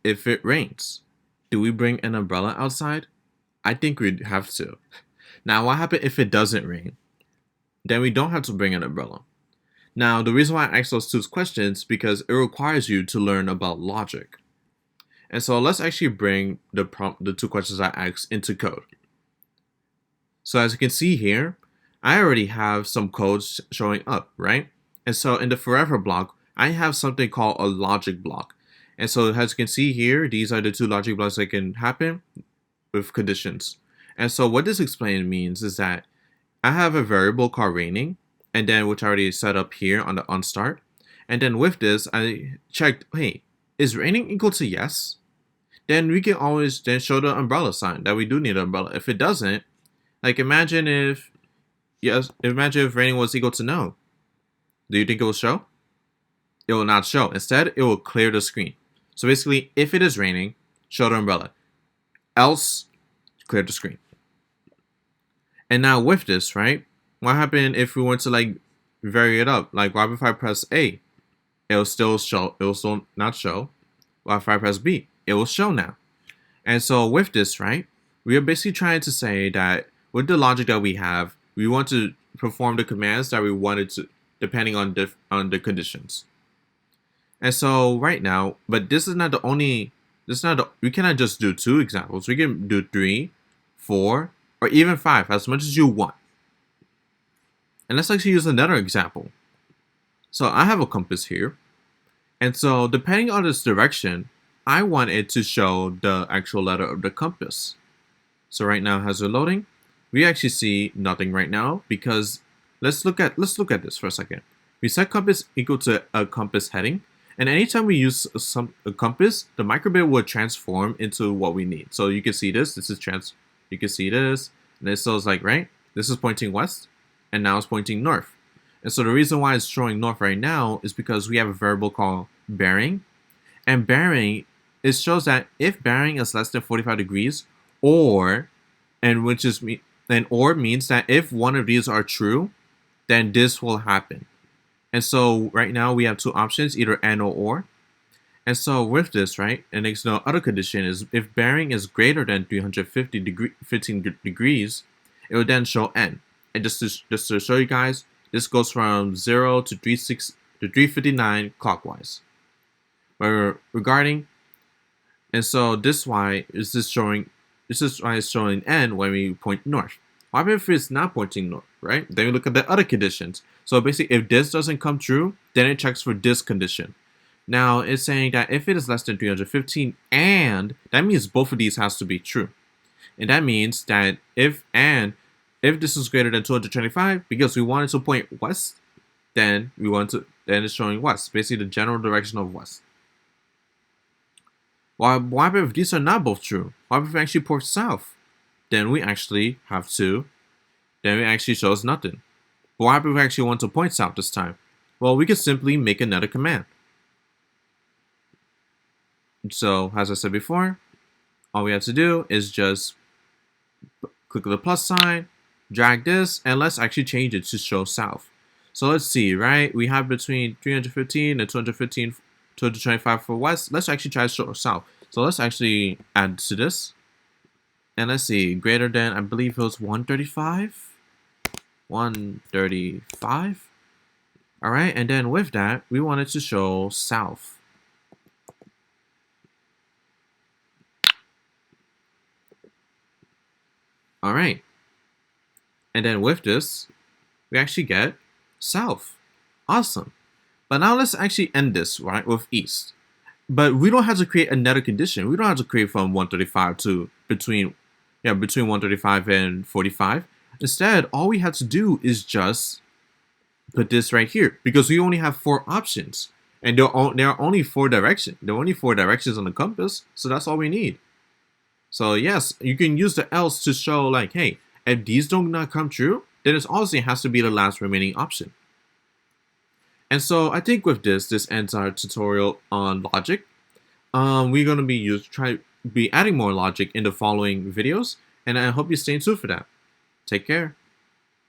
if it rains? Do we bring an umbrella outside? I think we'd have to. Now, what happens if it doesn't rain? Then we don't have to bring an umbrella. Now, the reason why I ask those two questions is because it requires you to learn about logic. And so let's actually bring the two questions I asked into code. So as you can see here, I already have some code showing up, right? And so in the forever block, I have something called a logic block. And so as you can see here, these are the two logic blocks that can happen with conditions. And so what this explain means is that I have a variable called raining, and then which I already set up here on the onStart. And then with this, I checked, hey, is raining equal to yes? Then we can always then show the umbrella sign that we do need an umbrella. If it doesn't, like imagine if raining was equal to no. Do you think it will show? It will not show. Instead, it will clear the screen. So basically, if it is raining, show the umbrella. Else, clear the screen. And now with this, right? What happened if we want to like vary it up? Like what if I press A? It will still show. It will still not show. What if I press B? It will show now. And so with this, right? We are basically trying to say that with the logic that we have, we want to perform the commands that we wanted to, depending on the conditions. And so right now, but this is not the only. We cannot just do 2 examples. We can do 3, 4, or even 5, as much as you want. And let's actually use another example. So I have a compass here. And so depending on this direction, I want it to show the actual letter of the compass. So right now as we're loading, we actually see nothing right now because let's look at this for a second. We set compass equal to a compass heading. And anytime we use a compass, the microbit will transform into what we need. So you can see this. You can see this. And this is like, right? This is pointing west. And now it's pointing north. And so the reason why it's showing north right now is because we have a variable called bearing. And bearing, it shows that if bearing is less than 45 degrees, or means that if one of these are true, then this will happen. And so right now we have 2 options, either and or. And so with this, right, and there's no other condition is if bearing is greater than 15 degrees, it will then show n. And just to show you guys, this goes from 0 to 359 clockwise. And so this is why it's showing n when we point north. What if it's not pointing north, right? Then we look at the other conditions. So basically, if this doesn't come true, then it checks for this condition. Now, it's saying that if it is less than 315, and that means both of these has to be true. And that means that if this is greater than 225, because we wanted to point west, then it's showing west, basically the general direction of west. What if these are not both true? What if we actually point south? Then we actually shows nothing. But what if we actually want to point south this time? Well, we could simply make another command. So, as I said before, all we have to do is just click the plus sign, drag this, and let's actually change it to show south. So let's see, right? We have between 315 and 225 for west. Let's actually try to show south. So let's actually add to this. And let's see, greater than, I believe it was 135. 135. All right, and then with that, we wanted to show south. All right. And then with this, we actually get south. Awesome. But now let's actually end this, right, with east. But we don't have to create another condition. We don't have to create from 135 to between 135 and 45. Instead, all we have to do is just put this right here because we only have 4 options. And there are only 4 directions. There are only 4 directions on the compass, so that's all we need. So yes, you can use the else to show like, hey, if these do not come true, then it obviously has to be the last remaining option. And so I think with this ends our tutorial on logic. We're going to be adding more logic in the following videos, and I hope you stay tuned for that. Take care.